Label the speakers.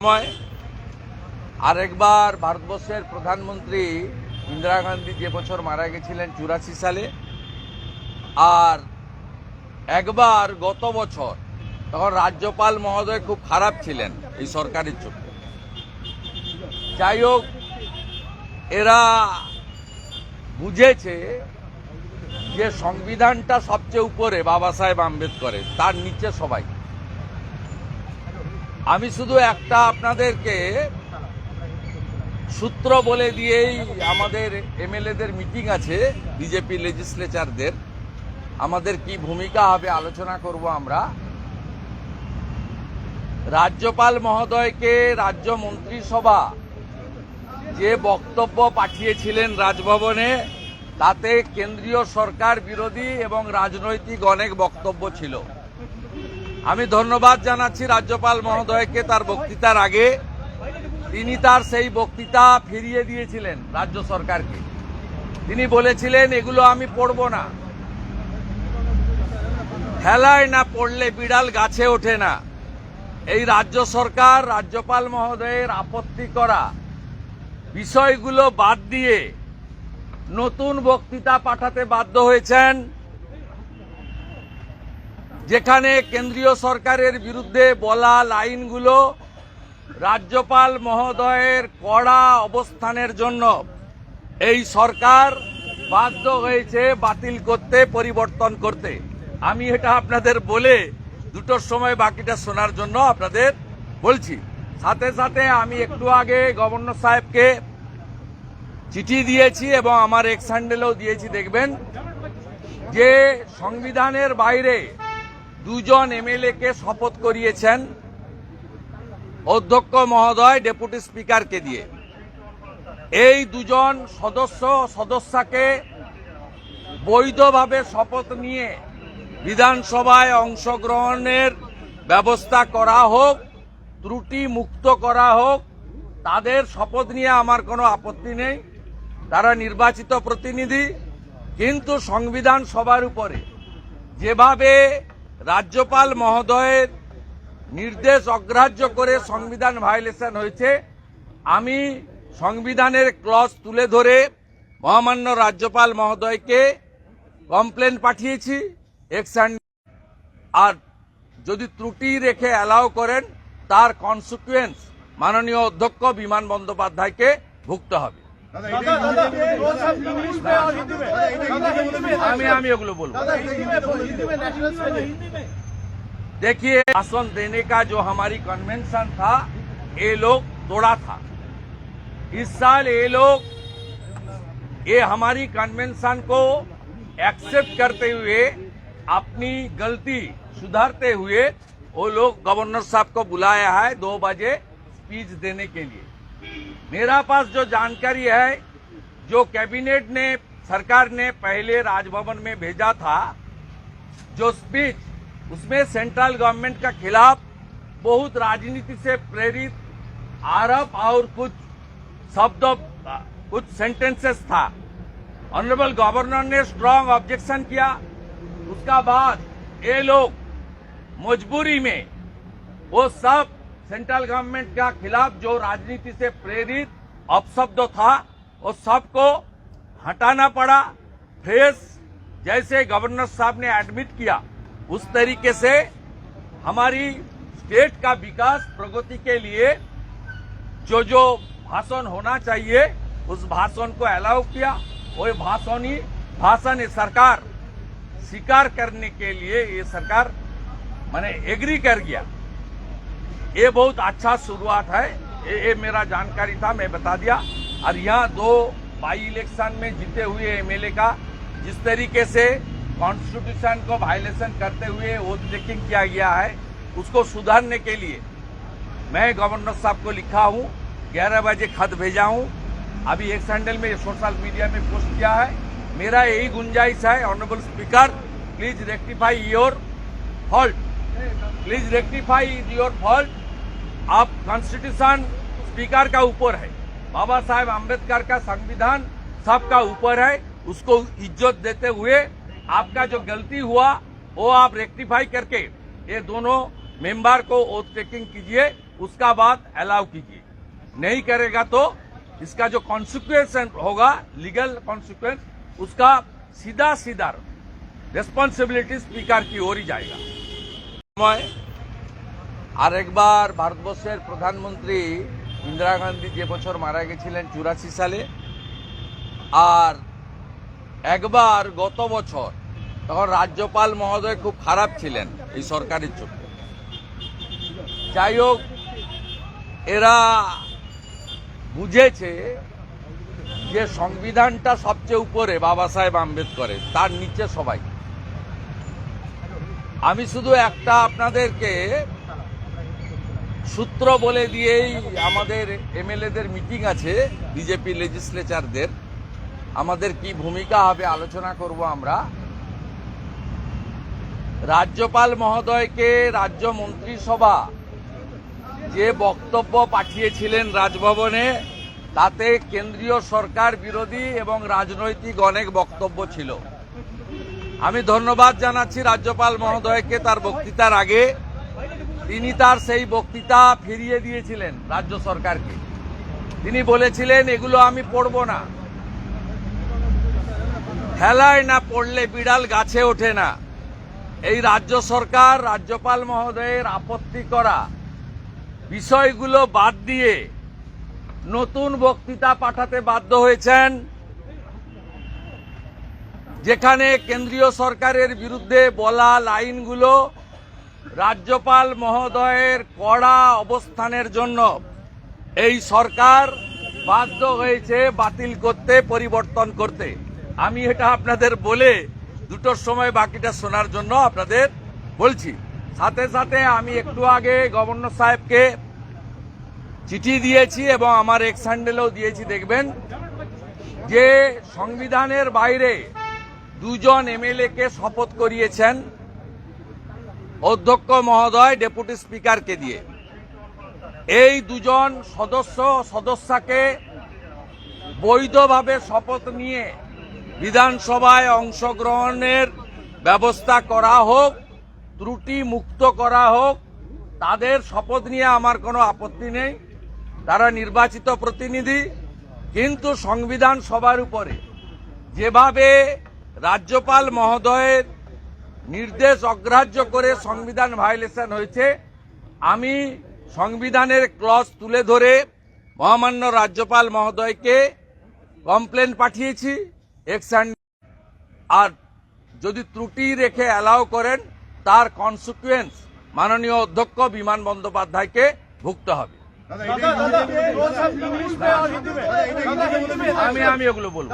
Speaker 1: সময় আরেকবার ভারতবর্ষের প্রধানমন্ত্রী ইন্দিরা গান্ধী যে বছর মারা গেছিলেন 84 সালে, আর একবার গত বছর, তখন রাজ্যপাল মহোদয় খুব খারাপ ছিলেন এই সরকারের জন্য। যাই হোক, এরা বুঝেছে যে সংবিধানটা সবচেয়ে উপরে বাবা সাহেব আম্বেদকরের, তার নিচে সবাই। আমি শুধু একটা আপনাদেরকে সূত্র বলে দিয়েই, আমাদের এমএলএদের মিটিং আছে, বিজেপি লেজিসলেচারদের, আমাদের কি ভূমিকা হবে আলোচনা করব আমরা। রাজ্যপাল মহোদয়কে রাজ্য মন্ত্রিসভা যে বক্তব্য পাঠিয়েছিলেন রাজভবনে, তাতে কেন্দ্রীয় সরকার বিরোধী এবং রাজনৈতিক অনেক বক্তব্য ছিল। আমি ধন্যবাদ জানাচ্ছি রাজ্যপাল মহোদয়কে তার বক্তৃতার আগে। তিনি তার সেই বক্তৃতা ফিরিয়ে দিয়েছিলেন রাজ্য সরকারকে। তিনি বলেছিলেন, এগুলো আমি পড়ব না, খেলায় না পড়লে বিড়াল গাছে ওঠে না। এই রাজ্য সরকার রাজ্যপাল মহোদয়ের আপত্তি করা বিষয়গুলো বাদ দিয়ে নতুন বক্তৃতা পাঠাতে বাধ্য হয়েছেন, যেখানে কেন্দ্রীয় সরকারের বিরুদ্ধে বলা লাইনগুলো রাজ্যপাল মহোদয়ের কড়া অবস্থানের জন্য এই সরকার বাধ্য হয়েছে বাতিল করতে, পরিবর্তন করতে। আমি এটা আপনাদের বলে দুটোর সময় বাকিটা শোনার জন্য আপনাদের বলছি। সাথে সাথে আমি একটু আগে গভর্নর সাহেবকে চিঠি দিয়েছি এবং আমার এক্স হ্যান্ডেলেও দিয়েছি, দেখবেন যে সংবিধানের বাইরে দুজন এমএলএ-কে শপথ করিয়েছেন অধ্যক্ষ মহোদয় ডেপুটি স্পিকারকে দিয়ে। এই দুজন সদস্যকে বৈধভাবে শপথ নিয়ে বিধানসভায় অংশগ্রহণের ব্যবস্থা করা হোক, ত্রুটি মুক্ত করা হোক। তাদের শপথ নিয়ে আমার কোনো আপত্তি নেই, তারা নির্বাচিত প্রতিনিধি। কিন্তু সংবিধান সবার উপরে যেভাবে রাজ্যপাল মহোদয়ের নির্দেশ অগ্রাহ্য করে সংবিধান ভায়োলেশন হয়েছে, আমি সংবিধানের ক্লজ তুলে ধরে মহামান্য রাজ্যপাল মহোদয়কে কমপ্লেন পাঠিয়েছি আর যদি ত্রুটি রেখে অ্যালাউ করেন, তার কনসিকুয়েন্স মাননীয় অধ্যক্ষ বিমান বন্দ্যোপাধ্যায়কে ভুগতে হবে। আমি ওগুলো বলবো। देखिए, भाषण देने का जो हमारी कन्वेंशन था, ये लोग तोड़ा था। इस साल ये हमारी कन्वेंशन को एक्सेप्ट करते हुए, अपनी गलती सुधारते हुए, वो लोग गवर्नर साहब को बुलाया है 2 बजे स्पीच देने के लिए। मेरा पास जो जानकारी है, जो कैबिनेट ने, सरकार ने पहले राजभवन में भेजा था जो स्पीच, उसमें सेंट्रल गवर्नमेंट का खिलाफ बहुत राजनीति से प्रेरित आरोप और कुछ शब्द, कुछ सेंटेंसेस था। ऑनरेबल गवर्नर ने स्ट्रांग ऑब्जेक्शन किया। उसका बाद ये लोग मजबूरी में वो सब सेंट्रल गवर्नमेंट का खिलाफ जो राजनीति से प्रेरित अपशब्द था, वो सबको हटाना पड़ा। फेस जैसे गवर्नर साहब ने एडमिट किया, उस तरीके से हमारी स्टेट का विकास, प्रगति के लिए जो भाषण होना चाहिए, उस भाषण को अलाउ किया। वो भाषण ये सरकार स्वीकार करने के लिए ये सरकार माने एग्री कर गया। ये बहुत अच्छा शुरुआत है। ये मेरा जानकारी था, मैं बता दिया। और यहाँ 2 बाई इलेक्शन में जीते हुए एमएलए का जिस तरीके से कॉन्स्टिट्यूशन को वायलेशन करते हुए वोट टेकिंग किया गया है, उसको सुधारने के लिए मैं गवर्नर साहब को लिखा हूँ, 11 बजे खत भेजा हूँ। अभी एक सैंडल में सोशल मीडिया में पोस्ट किया है। मेरा यही गुंजाइश है, honourable speaker, please rectify your fault, please rectify your fault. आप कॉन्स्टिट्यूशन स्पीकर का ऊपर है, बाबा साहेब आम्बेडकर का संविधान सबका ऊपर है। उसको इज्जत देते हुए आपका जो गलती हुआ वो आप रेक्टिफाई करके ये दोनों मेंबर को ओथ टेकिंग कीजिए। उसका बाद अलाउ कीजिए, नहीं करेगा तो इसका जो कॉन्सिक्वेंस होगा, लीगल कॉन्सिक्वेंस, उसका सीधा सीधा रेस्पॉन्सिबिलिटी स्पीकर की ओर ही जाएगा। আরেকবার ভারতবর্ষের প্রধানমন্ত্রী ইন্দিরা গান্ধী যে বছর মারা গেছিলেন 84 সালে, আর একবার গত বছর, তখন রাজ্যপাল মহোদয় খুব খারাপ ছিলেন এই সরকারের চোখে। যাই হোক, এরা বুঝেছে যে সংবিধানটা সবচেয়ে উপরে বাবা সাহেব আম্বেদকরের, তার নিচে সবাই। আমি শুধু একটা আপনাদেরকে সূত্র বলে দিয়েই, আমাদের এমএলএদের মিটিং আছে, বিজেপি লেজিসলেচারদের, আমাদের কি ভূমিকা হবে আলোচনা করব আমরা। রাজ্যপাল মহোদয়কে রাজ্য মন্ত্রিসভা যে বক্তব্য পাঠিয়েছিলেন রাজভবনে, তাতে কেন্দ্রীয় সরকার বিরোধী এবং রাজনৈতিক অনেক বক্তব্য ছিল। আমি ধন্যবাদ জানাচ্ছি রাজ্যপাল মহোদয়কে, তার বক্তৃতার আগে তিনি তার সেই বক্তৃতা ফিরিয়ে দিয়েছিলেন রাজ্য সরকারকে। তিনি বলেছিলেন, এগুলো আমি পড়ব না, খেলায় না পড়লে বিড়াল গাছে ওঠে না। এই রাজ্য সরকার রাজ্যপাল মহোদয়ের আপত্তি করা বিষয়গুলো বাদ দিয়ে নতুন বক্তৃতা পাঠাতে বাধ্য হয়েছেন, যেখানে কেন্দ্রীয় সরকারের বিরুদ্ধে বলা লাইনগুলো রাজ্যপাল মহোদয়ের কড়া অবস্থানের জন্য এই সরকার বাধ্য হয়েছে বাতিল করতে, পরিবর্তন করতে। আমি এটা আপনাদের বলে 2টোর সময় বাকিটা শোনার জন্য আপনাদের বলছি। সাথে সাথে আমি একটু আগে গভর্নর সাহেবকে চিঠি দিয়েছি এবং আমার এক্স হ্যান্ডেলেও দিয়েছি, দেখবেন যে সংবিধানের বাইরে 2জন এমএলএ-কে শপথ করিয়েছেন অধ্যক্ষ মহোদয় ডেপুটি স্পিকারকে দিয়ে। এই 2জন সদস্যকে বৈধভাবে শপথ নিয়ে বিধানসভায় অংশগ্রহণের ব্যবস্থা করা হোক, ত্রুটি মুক্ত করা হোক। তাদের শপথ নিয়ে আমার কোনো আপত্তি নেই, তারা নির্বাচিত প্রতিনিধি। কিন্তু সংবিধান সবার উপরে যেভাবে রাজ্যপাল মহোদয়ের নির্দেশ অগ্রাহ্য করে সংবিধান ভায়োলেশন হয়েছে, আমি সংবিধানের ক্লজ তুলে ধরে মহামান্য রাজ্যপাল মহোদয়কে কমপ্লেন পাঠিয়েছি আর যদি ত্রুটি রেখে অ্যালাউ করেন, তার কনসিকুয়েন্স মাননীয় অধ্যক্ষ বিমান বন্দ্যোপাধ্যায়কে ভুগতে হবে। আমি এগুলো বলবো।